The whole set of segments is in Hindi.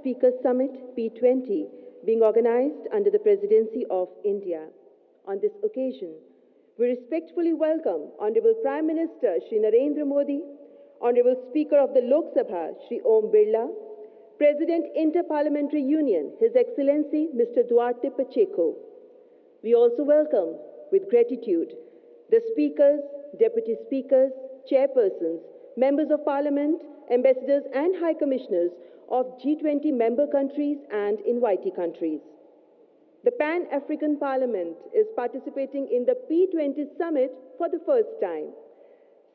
Speakers Summit P20 being organized under the Presidency of India. On this occasion, we respectfully welcome Honorable Prime Minister Shri Narendra Modi, Honorable Speaker of the Lok Sabha Shri Om Birla, President Inter-Parliamentary Union His Excellency Mr. Duarte Pacheco. We also welcome with gratitude the Speakers, Deputy Speakers, Chairpersons, Members of Parliament, Ambassadors and High Commissioners of G20 member countries and invitee countries. The Pan-African Parliament is participating in the P20 summit for the first time.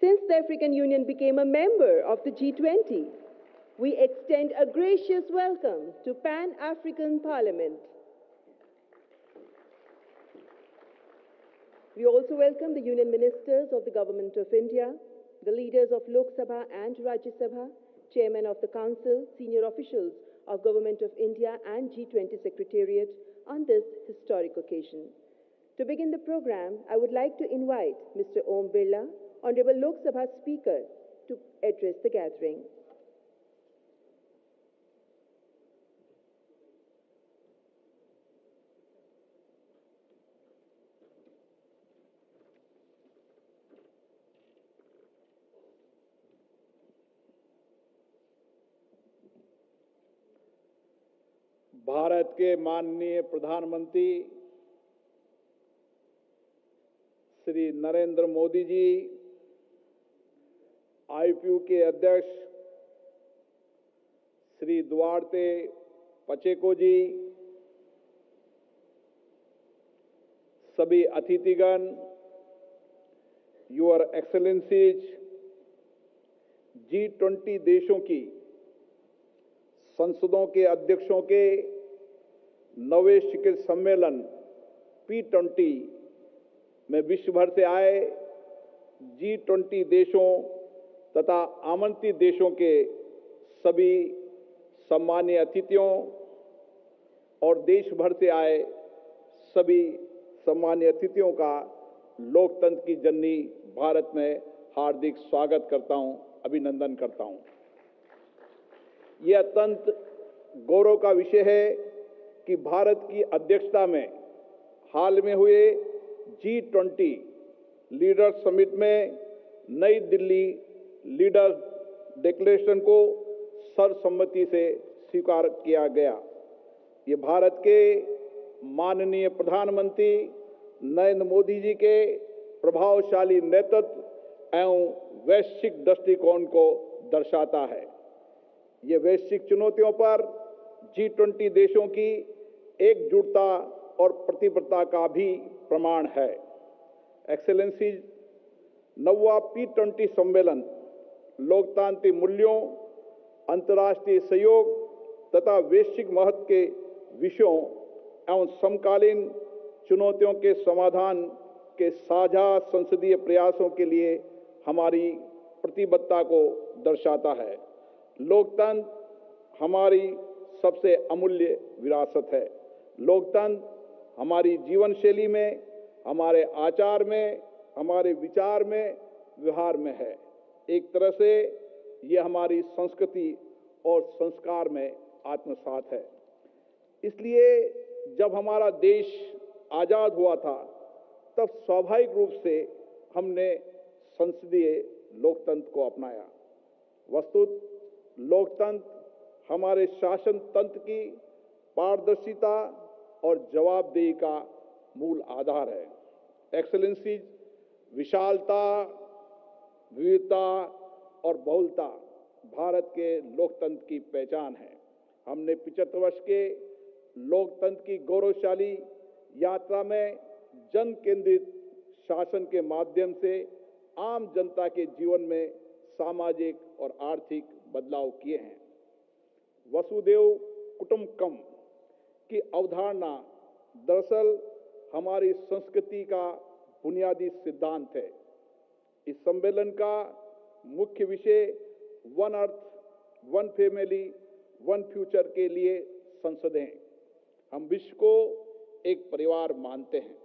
Since the African Union became a member of the G20, we extend a gracious welcome to Pan-African Parliament. We also welcome the Union Ministers of the Government of India, the leaders of Lok Sabha and Rajya Sabha, Chairman of the Council, senior officials of Government of India and G20 Secretariat on this historic occasion. To begin the program, I would like to invite Mr. Om Birla, Honorable Lok Sabha Speaker, to address the gathering. Bharat के माननीय प्रधानमंत्री श्री नरेंद्र मोदी जी, आईपीयू के अध्यक्ष श्री दुआर्ते पचेको जी, सभी अतिथिगण, योर एक्सेलेंसीज, G20 देशों की संसदों के अध्यक्षों के 9वें शिखर सम्मेलन P20 में विश्व भर से आए G20 देशों तथा आमंत्रित देशों के सभी सम्मानीय अतिथियों और देश भर से आए सभी सम्मानीय अतिथियों का लोकतंत्र की जननी भारत में हार्दिक स्वागत करता हूं, अभिनंदन करता हूं। यह अत्यंत गौरव का विषय है कि भारत की अध्यक्षता में हाल में हुए G20 लीडर्स समिट में नई दिल्ली लीडर्स डिक्लेरेशन को सर्वसम्मति से स्वीकार किया गया। ये भारत के माननीय प्रधानमंत्री नरेंद्र मोदी जी के प्रभावशाली नेतृत्व एवं वैश्विक दृष्टिकोण को दर्शाता है। ये वैश्विक चुनौतियों पर G20 देशों की एकजुटता और प्रतिबद्धता का भी प्रमाण है। एक्सेलेंसी, 9वां P20 सम्मेलन लोकतांत्रिक मूल्यों, अंतर्राष्ट्रीय सहयोग तथा वैश्विक महत्व के विषयों एवं समकालीन चुनौतियों के समाधान के साझा संसदीय प्रयासों के लिए हमारी प्रतिबद्धता को दर्शाता है। लोकतंत्र हमारी सबसे अमूल्य विरासत है। लोकतंत्र हमारी जीवन शैली में, हमारे आचार में, हमारे विचार में, व्यवहार में है। एक तरह से ये हमारी संस्कृति और संस्कार में आत्मसात है। इसलिए जब हमारा देश आजाद हुआ था, तब स्वाभाविक रूप से हमने संसदीय लोकतंत्र को अपनाया। वस्तुत लोकतंत्र हमारे शासन तंत्र की पारदर्शिता और जवाबदेही का मूल आधार है। एक्सेलेंसीज, विशालता, विविधता और बहुलता भारत के लोकतंत्र की पहचान है। हमने 75 वर्ष के लोकतंत्र की गौरवशाली यात्रा में जन केंद्रित शासन के माध्यम से आम जनता के जीवन में सामाजिक और आर्थिक बदलाव किए हैं। वसुधैव कुटुंबकम की अवधारणा दरअसल हमारी संस्कृति का बुनियादी सिद्धांत है। इस सम्मेलन का मुख्य विषय one earth, one family, one future के लिए संसदें। हम विश्व को एक परिवार मानते हैं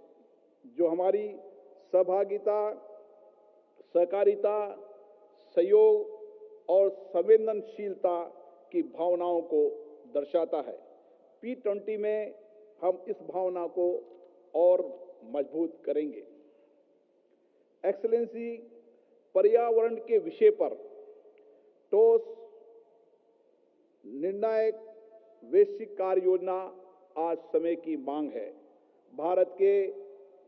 जो हमारी सहभागिता, सहकारिता, सहयोग और संवेदनशीलता की भावनाओं को दर्शाता है। P20 में हम इस भावना को और मजबूत करेंगे। एक्सेलेंसी, पर्यावरण के विषय पर ठोस निर्णायक वैश्विक कार्य योजना आज समय की मांग है। भारत के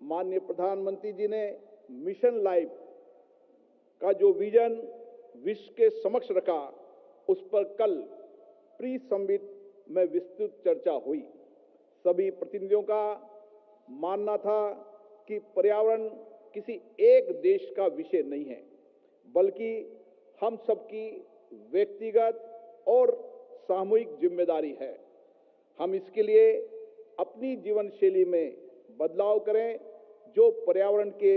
माननीय प्रधानमंत्री जी ने मिशन लाइफ का जो विजन विश्व के समक्ष रखा, उस पर कल प्री समिट में विस्तृत चर्चा हुई। सभी प्रतिनिधियों का मानना था कि पर्यावरण किसी एक देश का विषय नहीं है, बल्कि हम सबकी व्यक्तिगत और सामूहिक जिम्मेदारी है। हम इसके लिए अपनी जीवन शैली में बदलाव करें जो पर्यावरण के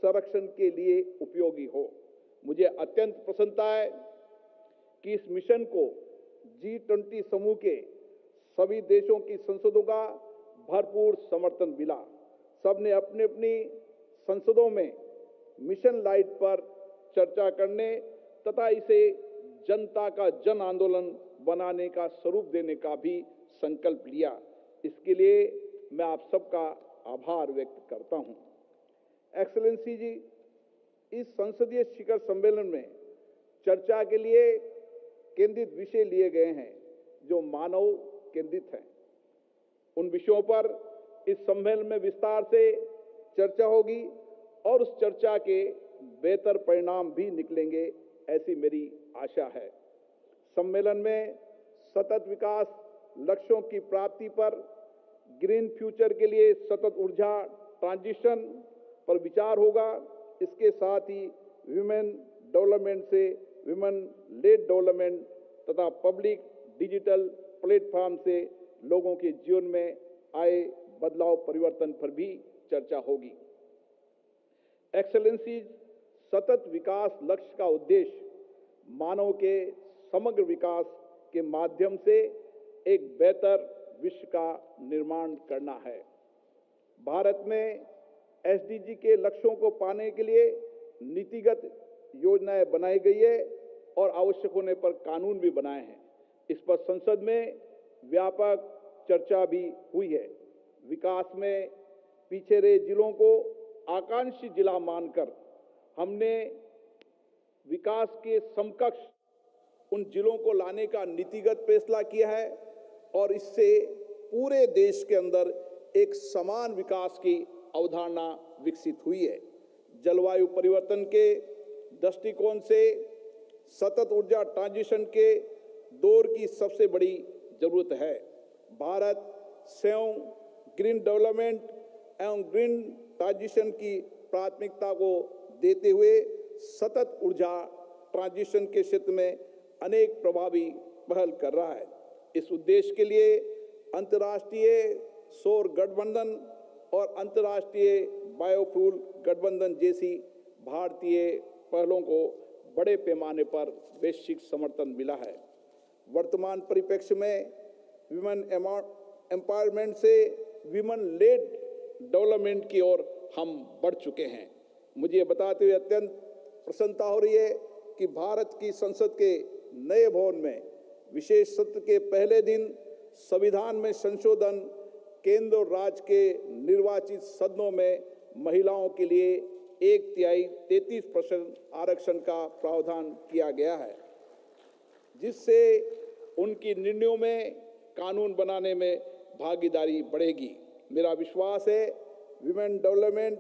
संरक्षण के लिए उपयोगी हो। मुझे अत्यंत प्रसन्नता है कि इस मिशन को G20 समूह के सभी देशों की संसदों का भरपूर समर्थन मिला। सबने अपनी अपनी संसदों में मिशन लाइफ पर चर्चा करने तथा इसे जनता का जन आंदोलन बनाने का स्वरूप देने का भी संकल्प लिया। इसके लिए मैं आप सबका आभार व्यक्त करता हूं। एक्सेलेंसी जी, इस संसदीय शिखर सम्मेलन में चर्चा के लिए केंद्रित विषय लिए गए हैं जो मानव केंद्रित हैं। उन विषयों पर इस सम्मेलन में विस्तार से चर्चा होगी और उस चर्चा के बेहतर परिणाम भी निकलेंगे, ऐसी मेरी आशा है। सम्मेलन में सतत विकास लक्ष्यों की प्राप्ति पर, ग्रीन फ्यूचर के लिए सतत ऊर्जा ट्रांजिशन पर विचार होगा। इसके साथ ही विमेन डेवलपमेंट से विमेन लेड डेवलपमेंट तथा पब्लिक डिजिटल प्लेटफॉर्म से लोगों के जीवन में आए बदलाव परिवर्तन पर भी चर्चा होगी। एक्सेलेंसी, सतत विकास लक्ष्य का उद्देश्य मानव के समग्र विकास के माध्यम से एक बेहतर विश्व का निर्माण करना है। भारत में SDG के लक्ष्यों को पाने के लिए नीतिगत योजनाएं बनाई गई है और आवश्यक होने पर कानून भी बनाए हैं। इस पर संसद में व्यापक चर्चा भी हुई है। विकास में पीछे रहे जिलों को आकांक्षी जिला मानकर हमने विकास के समकक्ष उन जिलों को लाने का नीतिगत फैसला किया है और इससे पूरे देश के अंदर एक समान विकास की अवधारणा विकसित हुई है। जलवायु परिवर्तन के दृष्टिकोण से सतत ऊर्जा ट्रांजिशन के दौर की सबसे बड़ी जरूरत है। भारत स्वयं ग्रीन डेवलपमेंट एवं ग्रीन ट्रांजिशन की प्राथमिकता को देते हुए सतत ऊर्जा ट्रांजिशन के क्षेत्र में अनेक प्रभावी पहल कर रहा है। इस उद्देश्य के लिए अंतर्राष्ट्रीय सौर गठबंधन और अंतर्राष्ट्रीय बायोफ्यूल गठबंधन जैसी भारतीय पहलों को बड़े पैमाने पर वैश्विक समर्थन मिला है। वर्तमान परिप्रेक्ष्य में विमेन एम्पावरमेंट से विमेन लेड डेवलपमेंट की ओर हम बढ़ चुके हैं। मुझे ये बताते हुए अत्यंत प्रसन्नता हो रही है कि भारत की संसद के नए भवन में विशेष सत्र के पहले दिन संविधान में संशोधन, केंद्र और राज्य के निर्वाचित सदनों में महिलाओं के लिए 1/3 33% आरक्षण का प्रावधान किया गया है, जिससे उनकी निर्णयों में कानून बनाने में भागीदारी बढ़ेगी। मेरा विश्वास है विमेन डेवलपमेंट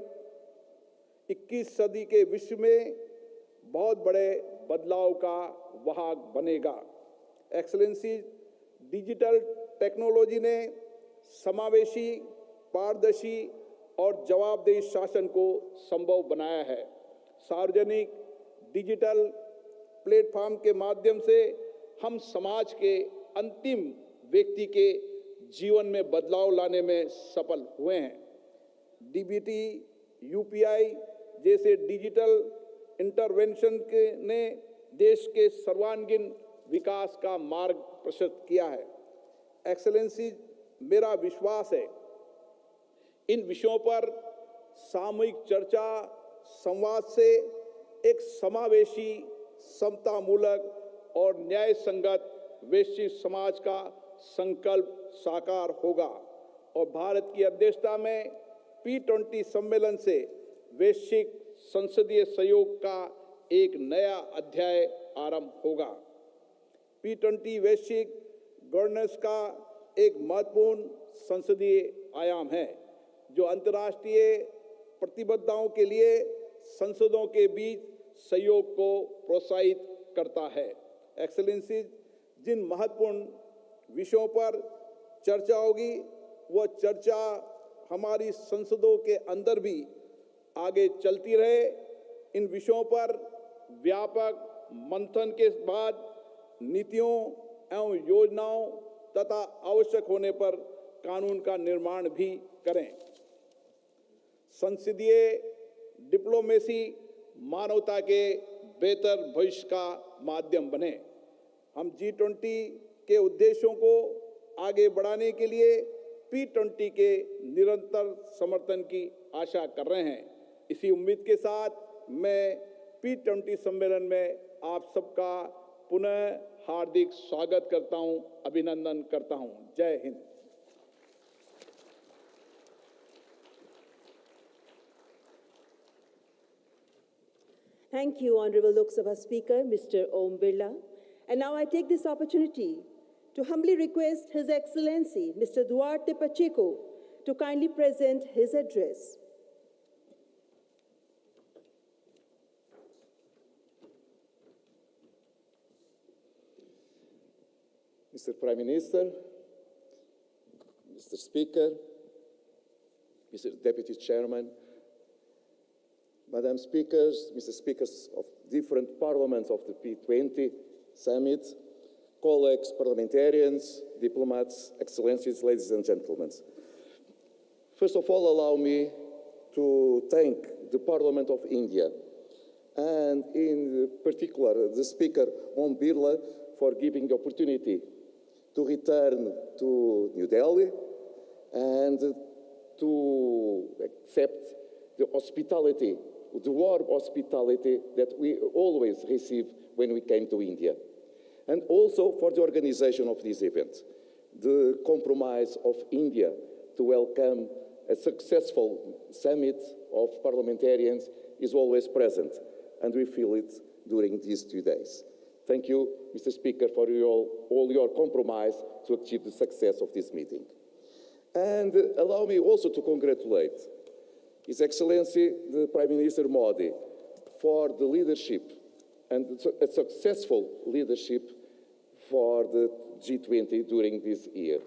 21 सदी के विश्व में बहुत बड़े बदलाव का वाहक बनेगा। एक्सेलेंसी, डिजिटल टेक्नोलॉजी ने समावेशी, पारदर्शी और जवाबदेही शासन को संभव बनाया है। सार्वजनिक डिजिटल प्लेटफॉर्म के माध्यम से हम समाज के अंतिम व्यक्ति के जीवन में बदलाव लाने में सफल हुए हैं। DBT, UPI जैसे डिजिटल इंटरवेंशन ने देश के सर्वांगीण विकास का मार्ग प्रशस्त किया है। एक्सेलेंसी, मेरा विश्वास है इन विषयों पर सामूहिक चर्चा संवाद से एक समावेशी, समतामूलक और न्याय संगत वैश्विक समाज का संकल्प साकार होगा और भारत की अध्यक्षता में P20 सम्मेलन से वैश्विक संसदीय सहयोग का एक नया अध्याय आरंभ होगा। P20 वैश्विक गवर्नेंस का एक महत्वपूर्ण संसदीय आयाम है जो अंतर्राष्ट्रीय प्रतिबद्धताओं के लिए संसदों के बीच सहयोग को प्रोत्साहित करता है। एक्सेलेंसीज, जिन महत्वपूर्ण विषयों पर चर्चा होगी वह चर्चा हमारी संसदों के अंदर भी आगे चलती रहे। इन विषयों पर व्यापक मंथन के बाद नीतियों एवं योजनाओं तथा आवश्यक होने पर कानून का निर्माण भी करें। संसदीय डिप्लोमेसी मानवता के बेहतर भविष्य का माध्यम बने। हम G20 के उद्देश्यों को आगे बढ़ाने के लिए P20 के निरंतर समर्थन की आशा कर रहे हैं। इसी उम्मीद के साथ मैं P20 सम्मेलन में आप सबका पुनः हार्दिक स्वागत करता हूं, अभिनंदन करता हूं। जय Hind. Thank you, Honorable Lok Sabha Speaker, Mr. Om Birla. And now I take this opportunity to humbly request His Excellency, Mr. Duarte Pacheco, to kindly present his address. Mr. Prime Minister, Mr. Speaker, Mr. Deputy Chairman, Madam Speakers, Mr. Speakers of different parliaments of the P20 summit, colleagues, parliamentarians, diplomats, excellencies, ladies and gentlemen. First of all, allow me to thank the Parliament of India and in particular the Speaker Om Birla for giving the opportunity to return to New Delhi and to accept the hospitality, the warm hospitality that we always receive when we came to India. And also for the organization of this event. The compromise of India to welcome a successful summit of parliamentarians is always present, and we feel it during these 2 days. Thank you, Mr. Speaker, for all your compromise to achieve the success of this meeting. And allow me also to congratulate His Excellency, the Prime Minister Modi, for the leadership and a successful leadership for the G20 during this year.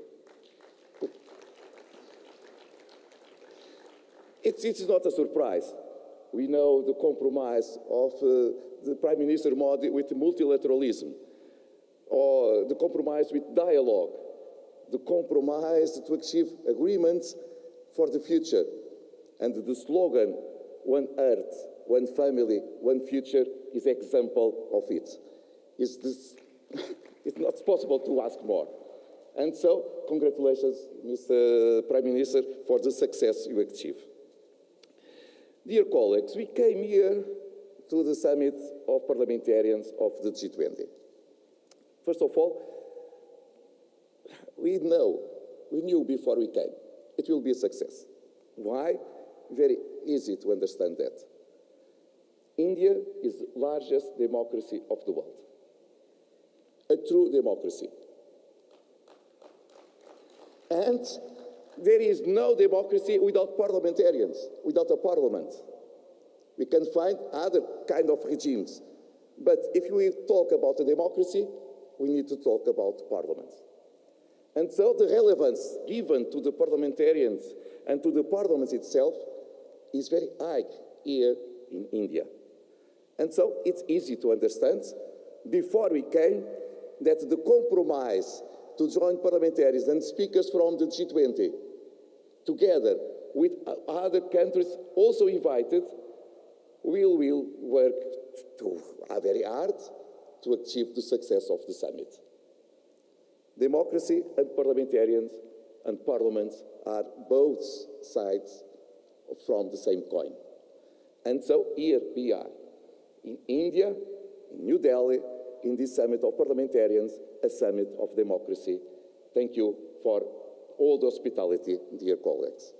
It's not a surprise. We know the compromise of the Prime Minister Modi with multilateralism, or the compromise with dialogue, the compromise to achieve agreements for the future. And the slogan, "One Earth, One Family, One Future," is an example of it. It's not possible to ask more. And so, congratulations, Mr. Prime Minister, for the success you achieve. Dear colleagues, we came here to the summit of parliamentarians of the G20. First of all, we knew before we came, it will be a success. Why? Very easy to understand that. India is the largest democracy of the world. A true democracy. And there is no democracy without parliamentarians, without a parliament. We can find other kind of regimes. But if we talk about a democracy, we need to talk about parliaments. And so the relevance given to the parliamentarians and to the parliament itself is very high here in India. And so it's easy to understand, before we came, that the compromise to join parliamentarians and speakers from the G20, together with other countries also invited, we will work very hard to achieve the success of the summit. Democracy and parliamentarians and parliaments are both sides from the same coin. And so here we are, in India, in New Delhi, in this summit of parliamentarians, a summit of democracy Thank you for all the hospitality, dear colleagues.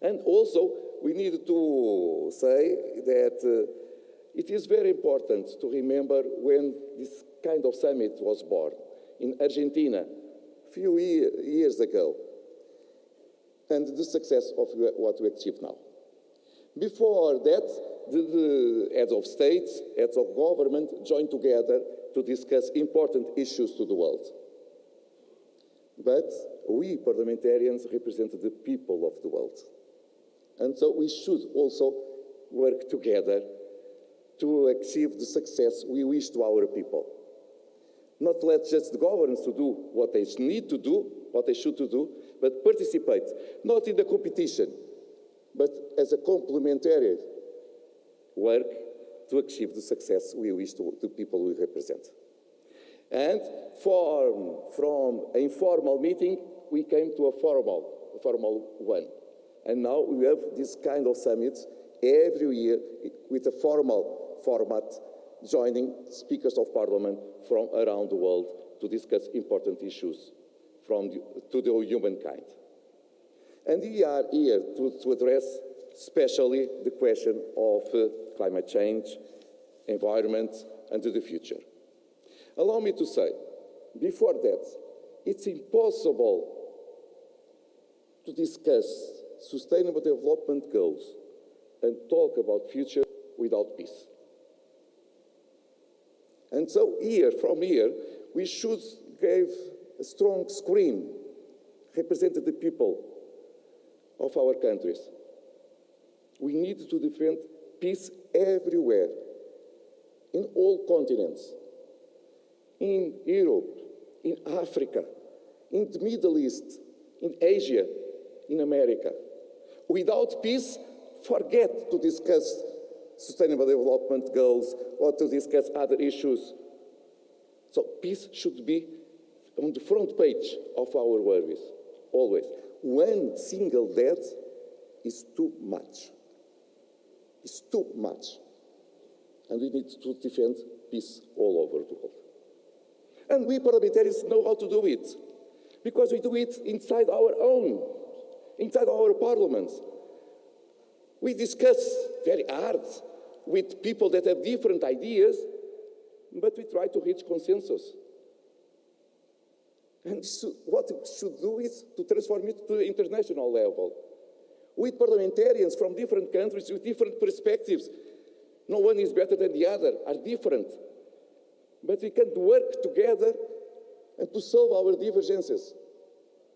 And also, we need to say that it is very important to remember when this kind of summit was born in Argentina a few years ago, and the success of what we achieve now. Before that, the heads of states, heads of government joined together to discuss important issues to the world. But we parliamentarians represent the people of the world. And so we should also work together to achieve the success we wish to our people. Not let just the governments to do what they need to do, what they should to do, but participate, not in the competition, but as a complementary work to achieve the success we wish to the people we represent. And from an informal meeting, we came to a formal one. And now we have this kind of summits every year with a formal format, joining speakers of parliament from around the world to discuss important issues to the humankind. And we are here to address especially the question of climate change, environment, and to the future. Allow me to say, before that, it's impossible to discuss sustainable development goals and talk about future without peace. And so from here, we should give a strong scream representing the people of our countries. We need to defend peace everywhere, in all continents, in Europe, in Africa, in the Middle East, in Asia, in America. Without peace, forget to discuss sustainable development goals or to discuss other issues. So peace should be on the front page of our worries, always. One single death is too much. It's too much. And we need to defend peace all over the world. And we parliamentarians know how to do it, because we do it inside our parliaments. We discuss very hard with people that have different ideas, but we try to reach consensus. And what we should do is to transform it to the international level. With parliamentarians from different countries with different perspectives. No one is better than the other, are different. But we can work together and to solve our divergences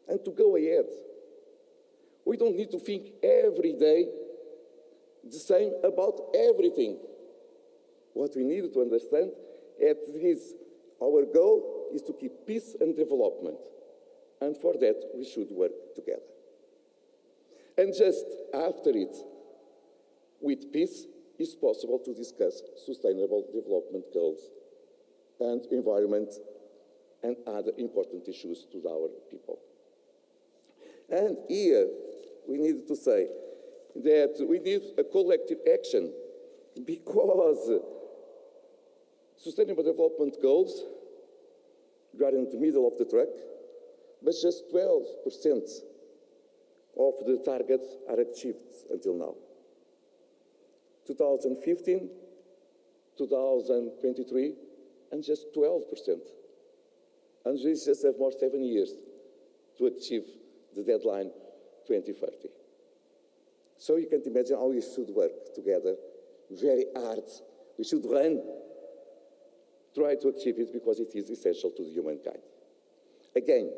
and to go ahead. We don't need to think every day the same about everything. What we need to understand is our goal is to keep peace and development. And for that, we should work together. And just after it, with peace, it's possible to discuss sustainable development goals and environment and other important issues to our people. And here, we need to say that we need a collective action, because sustainable development goals, we are in the middle of the track, but just 12% of the targets are achieved until now. 2015, 2023, and just 12%. And we just have more 7 years to achieve the deadline 2030. So you can imagine how we should work together very hard. We should try to achieve it, because it is essential to the humankind. Again,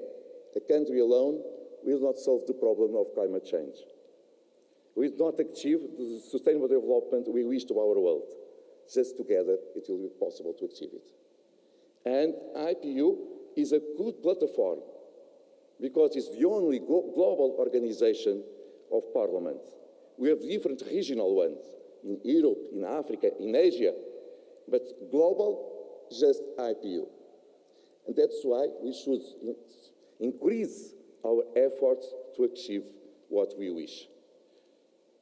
a country alone will not solve the problem of climate change. We will not achieve the sustainable development we wish to our world. Just together, it will be possible to achieve it. And IPU is a good platform, because it's the only global organization of parliaments. We have different regional ones in Europe, in Africa, in Asia, but global, just IPU. And that's why we should increase our efforts to achieve what we wish.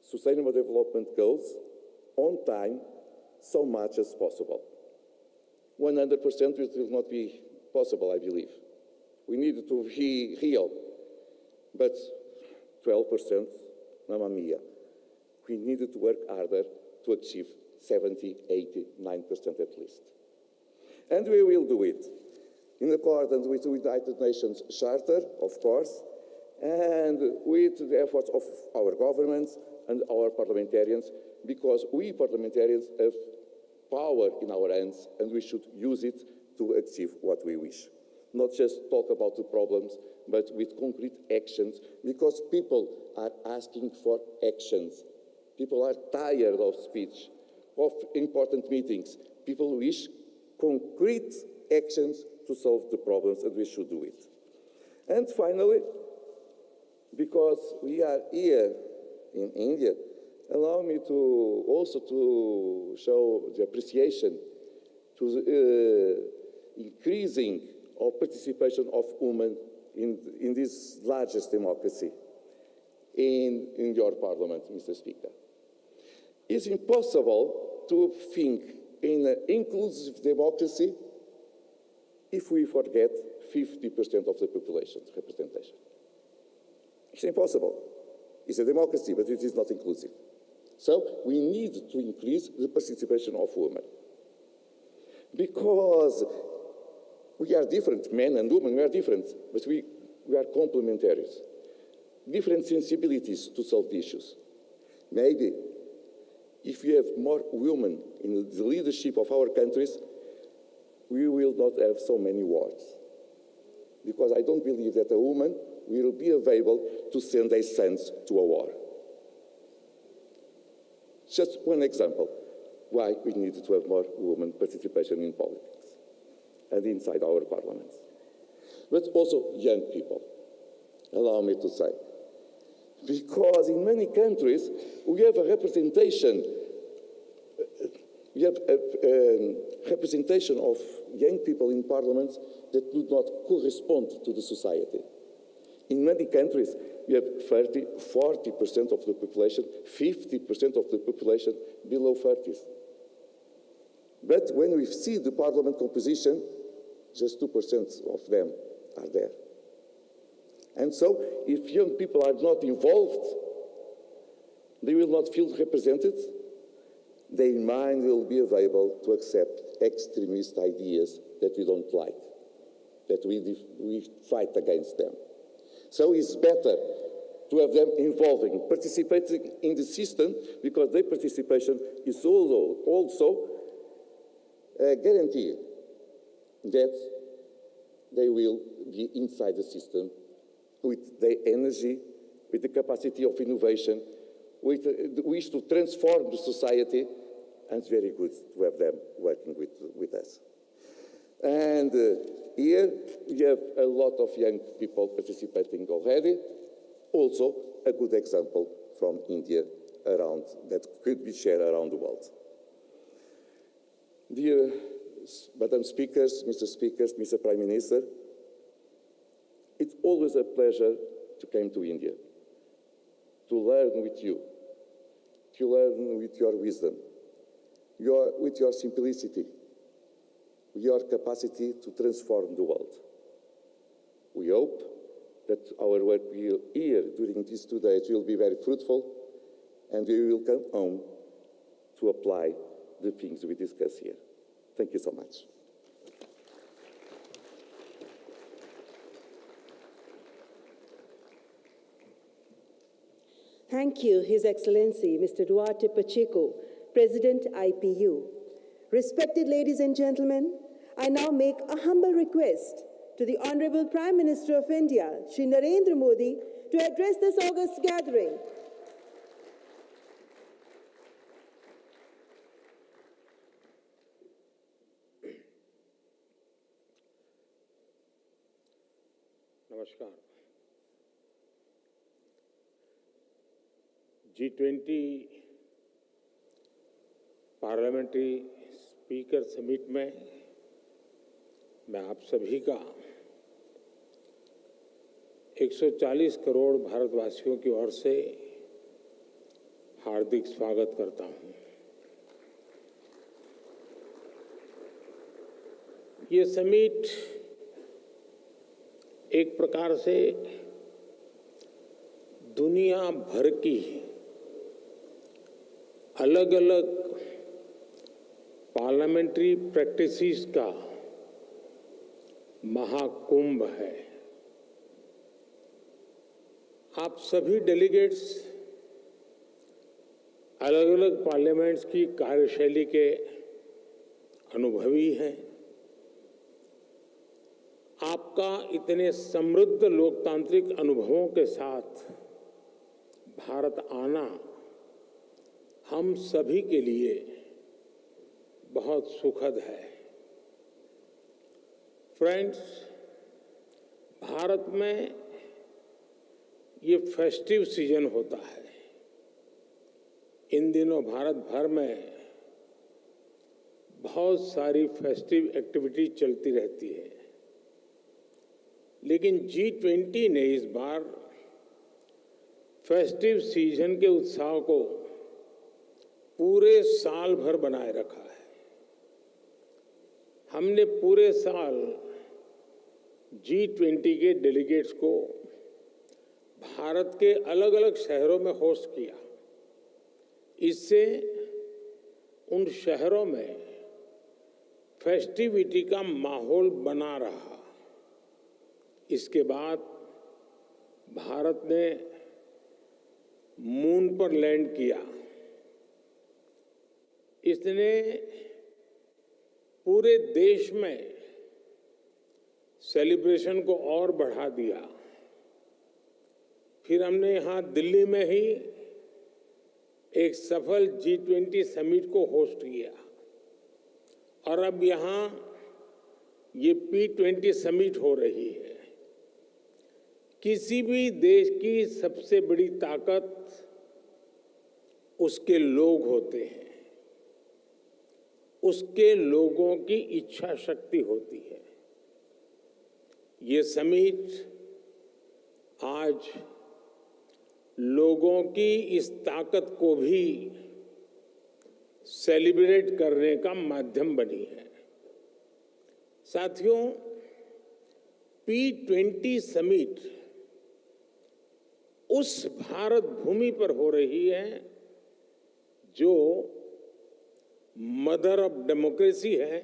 Sustainable development goals on time, so much as possible. 100% it will not be possible, I believe. we need to be real. But 12%, mamma mia. We needed to work harder to achieve 70, 80, 9% at least. And we will do it in accordance with the United Nations Charter, of course, and with the efforts of our governments and our parliamentarians, because we parliamentarians have power in our hands and we should use it to achieve what we wish. Not just talk about the problems, but with concrete actions, because people are asking for actions. People are tired of speech, of important meetings. People wish concrete actions to solve the problems, and we should do it. And finally, because we are here in India, allow me to also to show the appreciation to the increasing of participation of women in this largest democracy in your parliament, Mr. Speaker. It's impossible to think in an inclusive democracy if we forget 50% of the population representation. It's impossible. It's a democracy, but it is not inclusive. So we need to increase the participation of women. Because we are different, men and women, we are different, but we are complementary. Different sensibilities to solve the issues. Maybe if we have more women in the leadership of our countries, we will not have so many wars. Because I don't believe that a woman will be available to send their sons to a war. Just one example why we need to have more women participation in politics and inside our parliaments. But also young people, allow me to say. Because in many countries, we have a representation, representation of young people in parliaments that do not correspond to the society. In many countries, we have 30, 40% of the population, 50% of the population below 30s. But when we see the parliament composition, just 2% of them are there. And so, if young people are not involved, they will not feel represented. Their mind will be available to accept extremist ideas that we don't like, that we fight against them. So it's better to have them involving, participating in the system, because their participation is also a guarantee that they will be inside the system with their energy, with the capacity of innovation, with the wish to transform the society, and it's very good to have them working with us. And here we have a lot of young people participating already. Also, a good example from India around that could be shared around the world. Dear Madam Speakers, Mr. Prime Minister, it's always a pleasure to come to India, to learn with you, to learn with your wisdom, with your simplicity, your capacity to transform the world. We hope that our work here during these 2 days will be very fruitful, and we will come home to apply the things we discuss here. Thank you so much. Thank you, His Excellency, Mr. Duarte Pacheco, President IPU. Respected ladies and gentlemen, I now make a humble request to the Honorable Prime Minister of India, Shri Narendra Modi, to address this august gathering. नमस्कार। G20 पार्लियामेंट्री स्पीकर समिट में मैं आप सभी का 140 करोड़ भारतवासियों की ओर से हार्दिक स्वागत करता हूं। ये समिट एक प्रकार से दुनिया भर की अलग अलग पार्लियामेंट्री प्रैक्टिसेस का महाकुंभ है। आप सभी डेलीगेट्स अलग अलग पार्लियामेंट्स की कार्यशैली के अनुभवी हैं। आपका इतने समृद्ध लोकतांत्रिक अनुभवों के साथ भारत आना हम सभी के लिए बहुत सुखद है। फ्रेंड्स, भारत में ये फेस्टिव सीजन होता है। इन दिनों भारत भर में बहुत सारी फेस्टिव एक्टिविटी चलती रहती है, लेकिन G20 ने इस बार फेस्टिव सीजन के उत्साह को पूरे साल भर बनाए रखा है। हमने पूरे साल G20 के डेलीगेट्स को भारत के अलग अलग शहरों में होस्ट किया। इससे उन शहरों में फेस्टिविटी का माहौल बना रहा। इसके बाद भारत ने मून पर लैंड किया। इसने पूरे देश में सेलिब्रेशन को और बढ़ा दिया। फिर हमने यहाँ दिल्ली में ही एक सफल G20 समिट को होस्ट किया और अब यहाँ ये P20 समिट हो रही है। किसी भी देश की सबसे बड़ी ताकत उसके लोग होते हैं, उसके लोगों की इच्छा शक्ति होती है। ये समिट आज लोगों की इस ताकत को भी सेलिब्रेट करने का माध्यम बनी है। साथियों, P20 समिट उस भारत भूमि पर हो रही है जो मदर ऑफ डेमोक्रेसी है,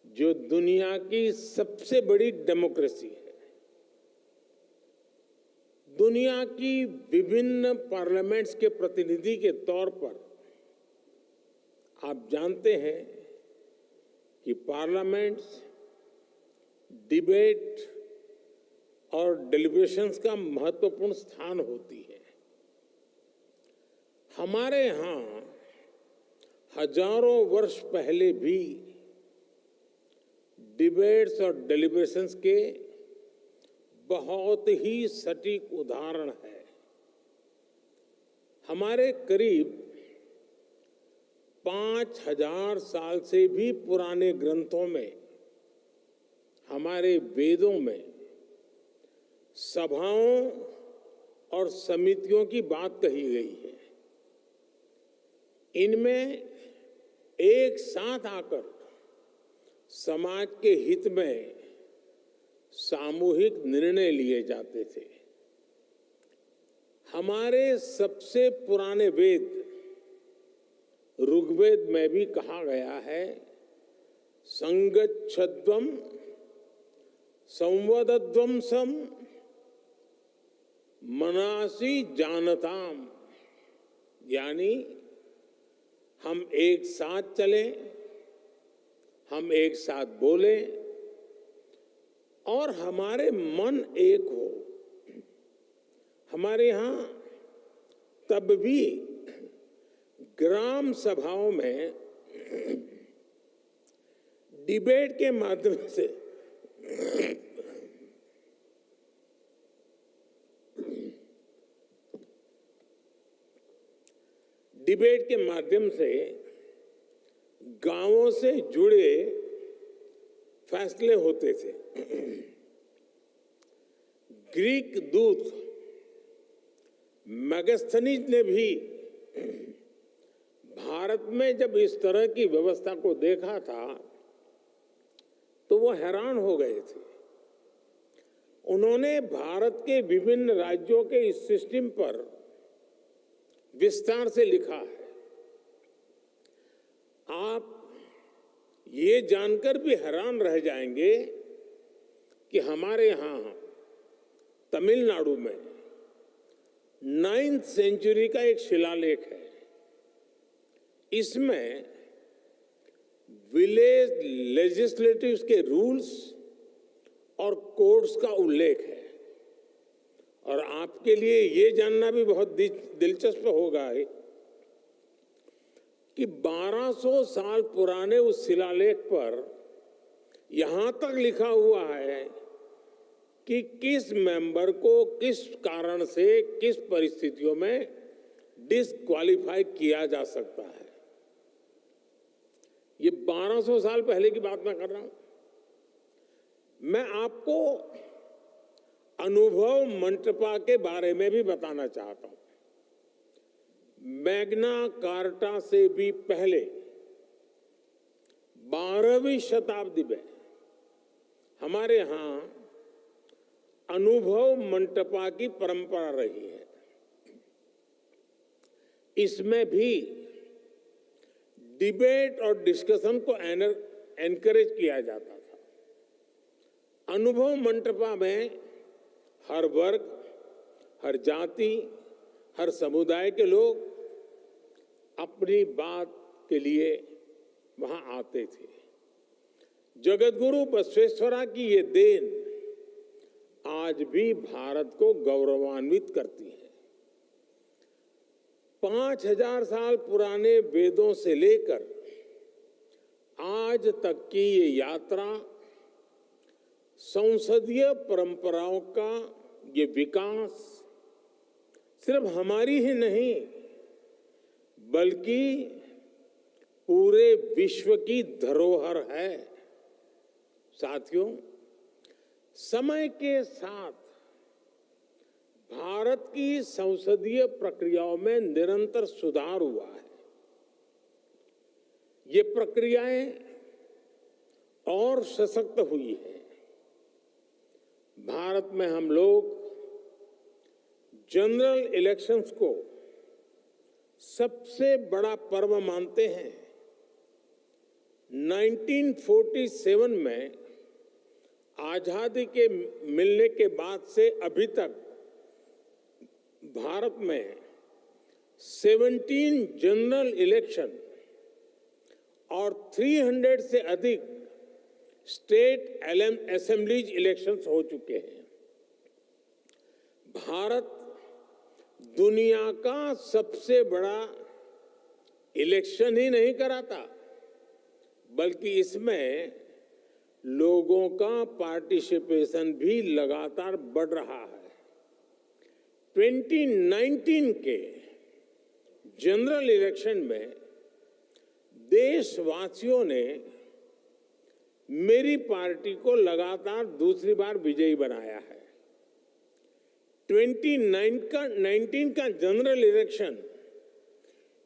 जो दुनिया की सबसे बड़ी डेमोक्रेसी है। दुनिया की विभिन्न पार्लियामेंट्स के प्रतिनिधि के तौर पर आप जानते हैं कि पार्लियामेंट्स डिबेट और डेलिब्रेशंस का महत्वपूर्ण स्थान होती है। हमारे यहाँ हजारों वर्ष पहले भी डिबेट्स और डेलिब्रेशंस के बहुत ही सटीक उदाहरण है। हमारे करीब 5000 साल से भी पुराने ग्रंथों में, हमारे वेदों में सभाओं और समितियों की बात कही गई है। इनमें एक साथ आकर समाज के हित में सामूहिक निर्णय लिए जाते थे। हमारे सबसे पुराने वेद ऋग्वेद में भी कहा गया है, संगच्छध्वम संवदध्वंसम मनासी जानताम, यानी हम एक साथ चलें, हम एक साथ बोलें और हमारे मन एक हो। हमारे यहाँ तब भी ग्राम सभाओं में डिबेट के माध्यम से गांवों से जुड़े फैसले होते थे। ग्रीक दूत मेगास्थनीज ने भी भारत में जब इस तरह की व्यवस्था को देखा था तो वो हैरान हो गए थे। उन्होंने भारत के विभिन्न राज्यों के इस सिस्टम पर विस्तार से लिखा है। आप ये जानकर भी हैरान रह जाएंगे कि हमारे यहां तमिलनाडु में 9th सेंचुरी का एक शिलालेख है। इसमें विलेज लेजिस्लेटिव्स के रूल्स और कोड्स का उल्लेख है। और आपके लिए ये जानना भी बहुत दिलचस्प होगा कि 1200 साल पुराने उस शिलालेख पर यहां तक लिखा हुआ है कि किस मेंबर को किस कारण से किस परिस्थितियों में डिस्क्वालीफाई किया जा सकता है। ये 1200 साल पहले की बात मैं कर रहा हूं। मैं आपको अनुभव मंटपा के बारे में भी बताना चाहता हूं। मैग्ना कार्टा से भी पहले 12वीं शताब्दी में हमारे यहां अनुभव मंटपा की परंपरा रही है। इसमें भी डिबेट और डिस्कशन को एनकरेज किया जाता था। अनुभव मंटपा में हर वर्ग, हर जाति, हर समुदाय के लोग अपनी बात के लिए वहां आते थे। जगतगुरु बसवेश्वरा की ये देन आज भी भारत को गौरवान्वित करती है। 5000 साल पुराने वेदों से लेकर आज तक की ये यात्रा संसदीय परंपराओं का ये विकास सिर्फ हमारी ही नहीं बल्कि पूरे विश्व की धरोहर है। साथियों, समय के साथ भारत की संसदीय प्रक्रियाओं में निरंतर सुधार हुआ है। ये प्रक्रियाएं और सशक्त हुई है। भारत में हम लोग जनरल इलेक्शंस को सबसे बड़ा पर्व मानते हैं। 1947 में आजादी के मिलने के बाद से अभी तक भारत में 17 जनरल इलेक्शन और 300 से अधिक स्टेट असेंबलीज इलेक्शंस हो चुके हैं। भारत दुनिया का सबसे बड़ा इलेक्शन ही नहीं कराता बल्कि इसमें लोगों का पार्टिसिपेशन भी लगातार बढ़ रहा है। 2019 के जनरल इलेक्शन में देशवासियों ने मेरी पार्टी को लगातार दूसरी बार विजयी बनाया है। 2019 का जनरल इलेक्शन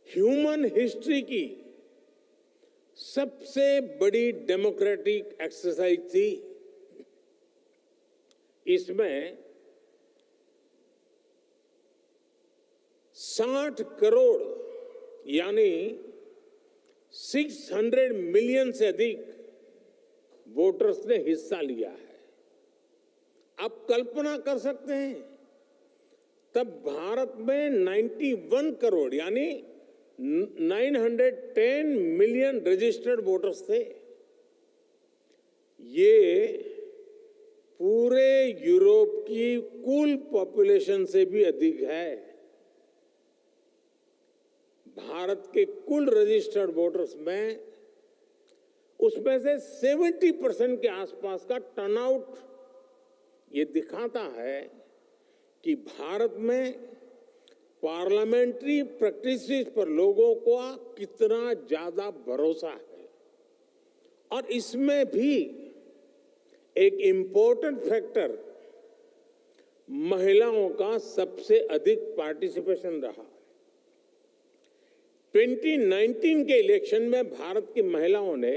ह्यूमन हिस्ट्री की सबसे बड़ी डेमोक्रेटिक एक्सरसाइज थी। इसमें 60 करोड़ यानी 600 मिलियन से अधिक वोटर्स ने हिस्सा लिया है। आप कल्पना कर सकते हैं, तब भारत में 91 करोड़ यानी 910 मिलियन रजिस्टर्ड वोटर्स थे। ये पूरे यूरोप की कुल पॉपुलेशन से भी अधिक है। भारत के कुल रजिस्टर्ड वोटर्स में उसमें से 70% के आसपास का टर्नआउट ये दिखाता है कि भारत में पार्लियामेंट्री प्रैक्टिसेस पर लोगों को कितना ज्यादा भरोसा है। और इसमें भी एक इम्पोर्टेंट फैक्टर महिलाओं का सबसे अधिक पार्टिसिपेशन रहा। 2019 के इलेक्शन में भारत की महिलाओं ने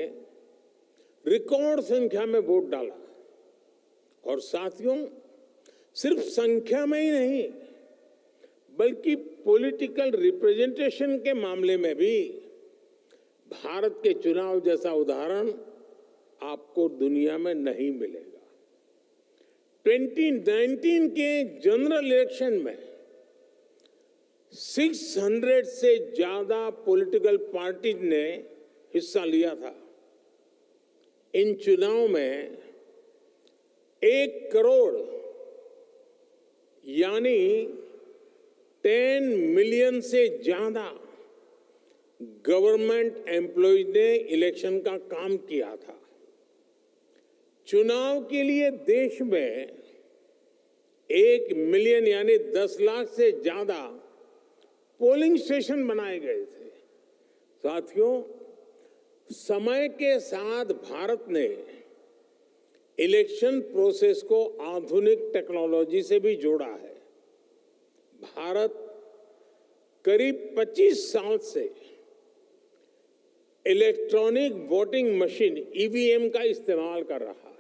रिकॉर्ड संख्या में वोट डाला। और साथियों, सिर्फ संख्या में ही नहीं बल्कि पॉलिटिकल रिप्रेजेंटेशन के मामले में भी भारत के चुनाव जैसा उदाहरण आपको दुनिया में नहीं मिलेगा। 2019 के जनरल इलेक्शन में 600 से ज्यादा पॉलिटिकल पार्टीज ने हिस्सा लिया था। इन चुनाव में 1 करोड़ यानी 10 मिलियन से ज्यादा गवर्नमेंट एम्प्लॉयज ने इलेक्शन का काम किया था। चुनाव के लिए देश में 1 मिलियन यानी 10 लाख से ज्यादा पोलिंग स्टेशन बनाए गए थे। साथियों, समय के साथ भारत ने इलेक्शन प्रोसेस को आधुनिक टेक्नोलॉजी से भी जोड़ा है। भारत करीब 25 साल से इलेक्ट्रॉनिक वोटिंग मशीन ईवीएम का इस्तेमाल कर रहा है।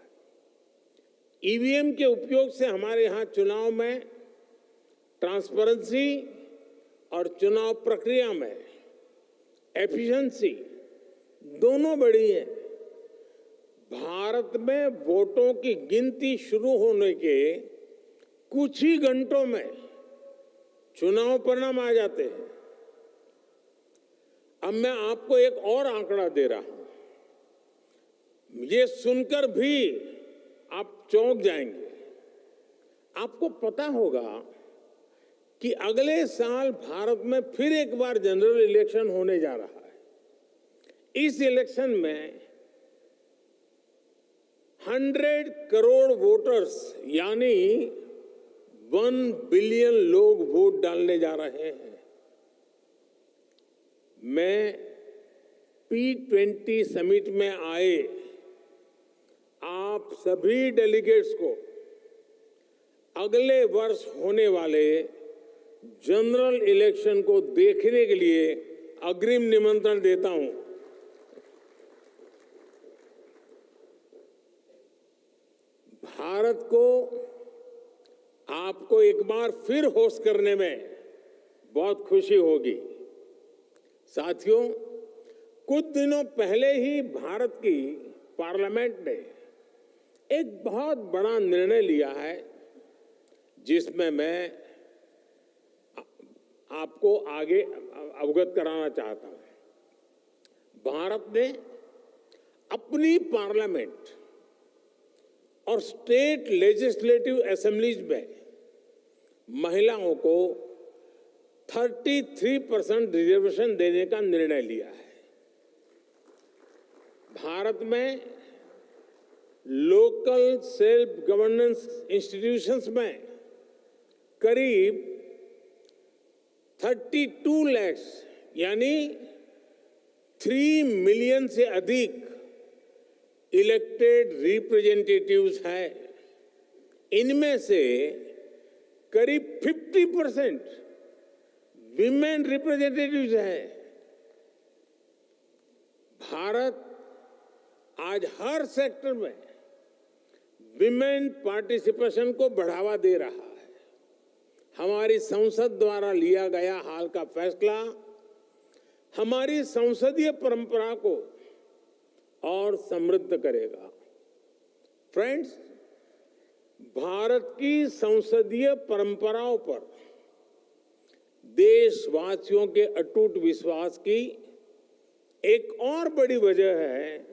ईवीएम के उपयोग से हमारे यहां चुनाव में ट्रांसपेरेंसी और चुनाव प्रक्रिया में एफिशिएंसी दोनों बढ़ी है। भारत में वोटों की गिनती शुरू होने के कुछ ही घंटों में चुनाव परिणाम आ जाते हैं। अब मैं आपको एक और आंकड़ा दे रहा हूं, ये सुनकर भी आप चौंक जाएंगे। आपको पता होगा कि अगले साल भारत में फिर एक बार जनरल इलेक्शन होने जा रहा है। इस इलेक्शन में 100 करोड़ वोटर्स यानी 1 बिलियन लोग वोट डालने जा रहे हैं। मैं P20 समिट में आए आप सभी डेलीगेट्स को अगले वर्ष होने वाले जनरल इलेक्शन को देखने के लिए अग्रिम निमंत्रण देता हूं। भारत को आपको एक बार फिर होस्ट करने में बहुत खुशी होगी। साथियों, कुछ दिनों पहले ही भारत की पार्लियामेंट ने एक बहुत बड़ा निर्णय लिया है, जिसमें मैं आपको आगे अवगत कराना चाहता हूं। भारत ने अपनी पार्लियामेंट और स्टेट लेजिस्लेटिव असेंबलीज में महिलाओं को 33% रिजर्वेशन देने का निर्णय लिया है। भारत में लोकल सेल्फ गवर्नेंस इंस्टीट्यूशंस में करीब 32 लाख यानी 3 मिलियन से अधिक इलेक्टेड रिप्रेजेंटेटिव्स हैं। इनमें से करीब 50% विमेन रिप्रेजेंटेटिव्स हैं। भारत आज हर सेक्टर में विमेन पार्टिसिपेशन को बढ़ावा दे रहा है। हमारी संसद द्वारा लिया गया हाल का फैसला हमारी संसदीय परंपरा को और समृद्ध करेगा। फ्रेंड्स, भारत की संसदीय परंपराओं पर देशवासियों के अटूट विश्वास की एक और बड़ी वजह है,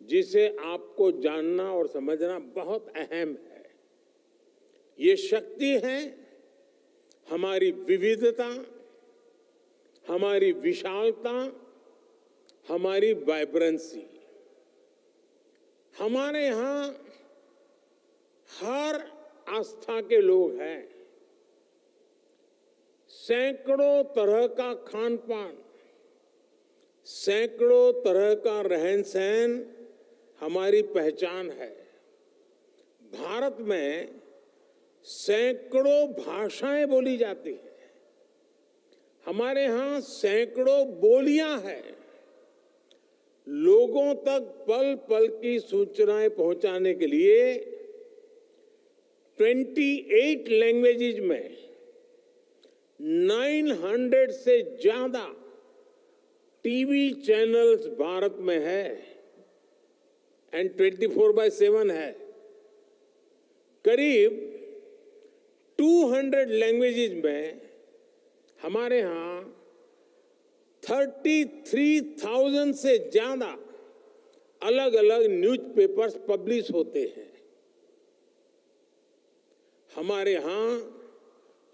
जिसे आपको जानना और समझना बहुत अहम है। ये शक्ति है हमारी विविधता, हमारी विशालता, हमारी वाइब्रेंसी। हमारे यहां हर आस्था के लोग हैं। सैकड़ों तरह का खान पान, सैकड़ों तरह का रहन सहन हमारी पहचान है। भारत में सैकड़ों भाषाएं बोली जाती हैं। हमारे यहां सैकड़ों बोलियां हैं। लोगों तक पल पल की सूचनाएं पहुंचाने के लिए 28 लैंग्वेजेस में 900 से ज्यादा टीवी चैनल्स भारत में है एंड 24/7 है। करीब 200 लैंग्वेजेस में हमारे यहाँ 33,000 से ज्यादा अलग अलग न्यूज़पेपर्स पब्लिश होते हैं। हमारे यहाँ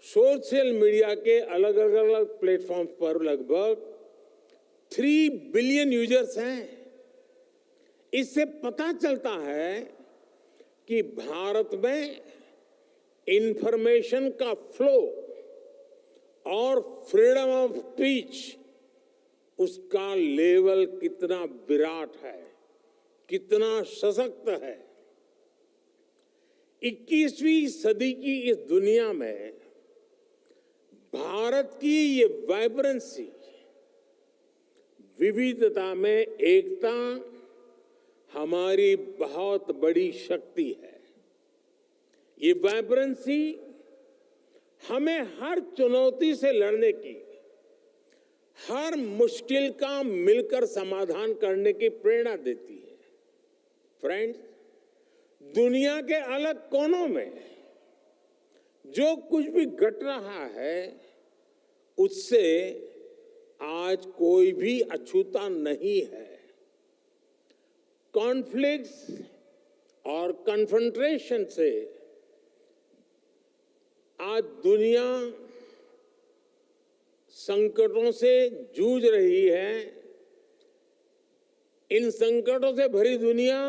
सोशल मीडिया के अलग अलग प्लेटफॉर्म्स पर लगभग 3 बिलियन यूजर्स हैं। इससे पता चलता है कि भारत में इंफॉर्मेशन का फ्लो और फ्रीडम ऑफ स्पीच उसका लेवल कितना विराट है, कितना सशक्त है। 21वीं सदी की इस दुनिया में भारत की ये वाइब्रेंसी, विविधता में एकता हमारी बहुत बड़ी शक्ति है। ये वाइब्रेंसी हमें हर चुनौती से लड़ने की, हर मुश्किल का मिलकर समाधान करने की प्रेरणा देती है। फ्रेंड्स, दुनिया के अलग कोनों में जो कुछ भी घट रहा है उससे आज कोई भी अछूता नहीं है। कॉन्फ्लिक्ट्स और कन्फ्रंटेशन से आज दुनिया संकटों से जूझ रही है। इन संकटों से भरी दुनिया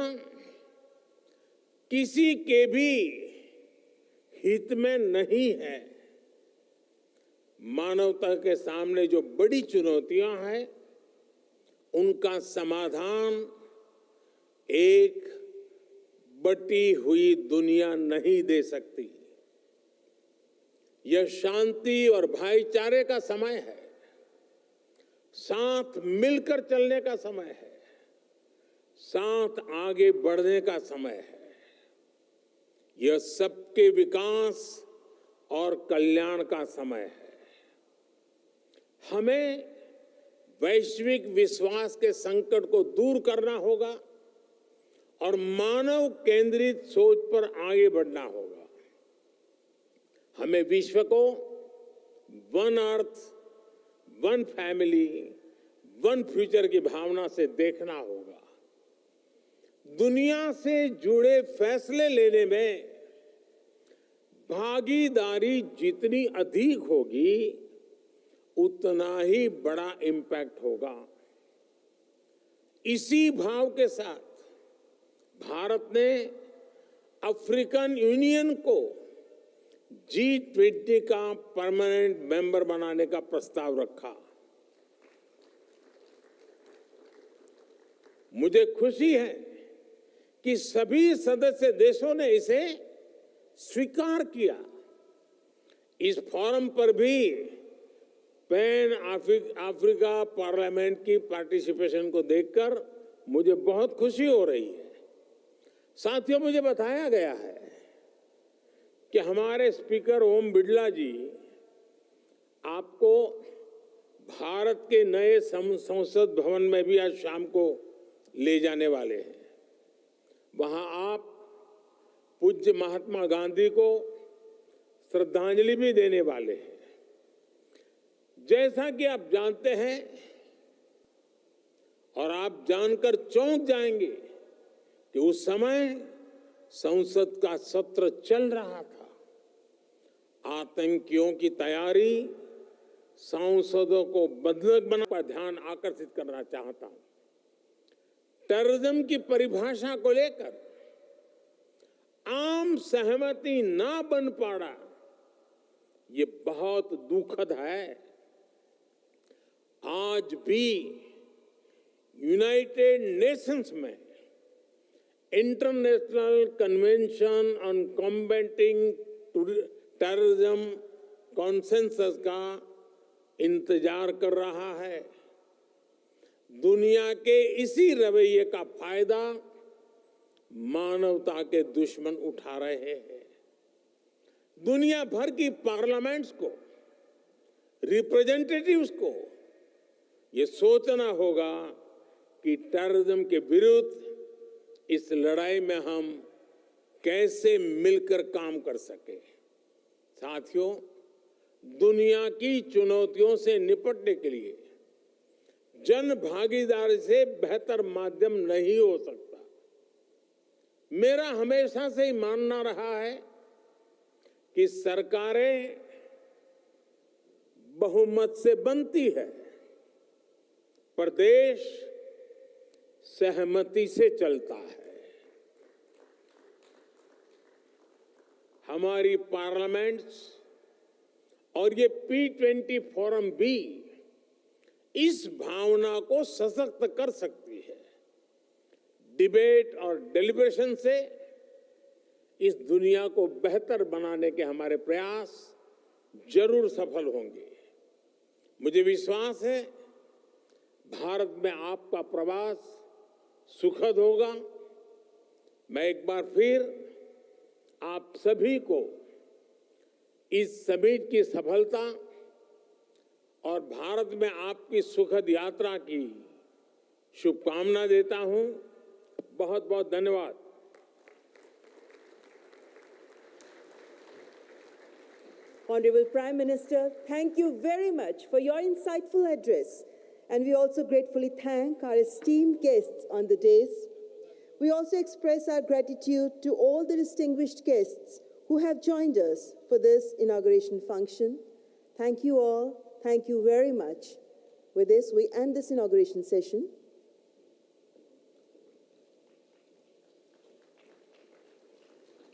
किसी के भी हित में नहीं है। मानवता के सामने जो बड़ी चुनौतियां हैं उनका समाधान एक बटी हुई दुनिया नहीं दे सकती। यह शांति और भाईचारे का समय है, साथ मिलकर चलने का समय है, साथ आगे बढ़ने का समय है। यह सबके विकास और कल्याण का समय है। हमें वैश्विक विश्वास के संकट को दूर करना होगा और मानव केंद्रित सोच पर आगे बढ़ना होगा। हमें विश्व को one earth, one family, one future की भावना से देखना होगा। दुनिया से जुड़े फैसले लेने में भागीदारी जितनी अधिक होगी उतना ही बड़ा इम्पैक्ट होगा। इसी भाव के साथ भारत ने अफ्रीकन यूनियन को G20 का परमानेंट मेंबर बनाने का प्रस्ताव रखा। मुझे खुशी है कि सभी सदस्य देशों ने इसे स्वीकार किया। इस फोरम पर भी पैन अफ्रीका पार्लियामेंट की पार्टिसिपेशन को देखकर मुझे बहुत खुशी हो रही है। साथियों, मुझे बताया गया है कि हमारे स्पीकर ओम बिड़ला जी आपको भारत के नए संसद भवन में भी आज शाम को ले जाने वाले हैं। वहां आप पूज्य महात्मा गांधी को श्रद्धांजलि भी देने वाले हैं। जैसा कि आप जानते हैं और आप जानकर चौंक जाएंगे कि उस समय संसद का सत्र चल रहा था। आतंकियों की तैयारी सांसदों को बंधक बनाने पर ध्यान आकर्षित करना चाहता हूं। टेररिज्म की परिभाषा को लेकर आम सहमति ना बन पाना ये बहुत दुखद है। आज भी यूनाइटेड नेशंस में international convention on combating terrorism consensus का इंतजार कर रहा है। दुनिया के इसी रवैये का फायदा मानवता के दुश्मन उठा रहे हैं। दुनिया भर की पार्लियामेंट्स को, रिप्रेजेंटेटिव्स को ये सोचना होगा कि टेररिज्म के विरुद्ध इस लड़ाई में हम कैसे मिलकर काम कर सके। साथियों, दुनिया की चुनौतियों से निपटने के लिए जन भागीदारी से बेहतर माध्यम नहीं हो सकता। मेरा हमेशा से ही मानना रहा है कि सरकारें बहुमत से बनती है, पर देश सहमति से चलता है। हमारी पार्लियामेंट्स और ये P20 फोरम भी इस भावना को सशक्त कर सकती है। डिबेट और डेलिब्रेशन से इस दुनिया को बेहतर बनाने के हमारे प्रयास जरूर सफल होंगे। मुझे विश्वास है भारत में आपका प्रवास सुखद होगा। मैं एक बार फिर आप सभी को इस समिट की सफलता और भारत में आपकी सुखद यात्रा की शुभकामना देता हूं। बहुत बहुत धन्यवाद। Honorable Prime Minister, thank you very much for your insightful address. And we also gratefully thank our esteemed guests on the dais. We also express our gratitude to all the distinguished guests who have joined us for this inauguration function. Thank you all. Thank you very much. With this, we end this inauguration session.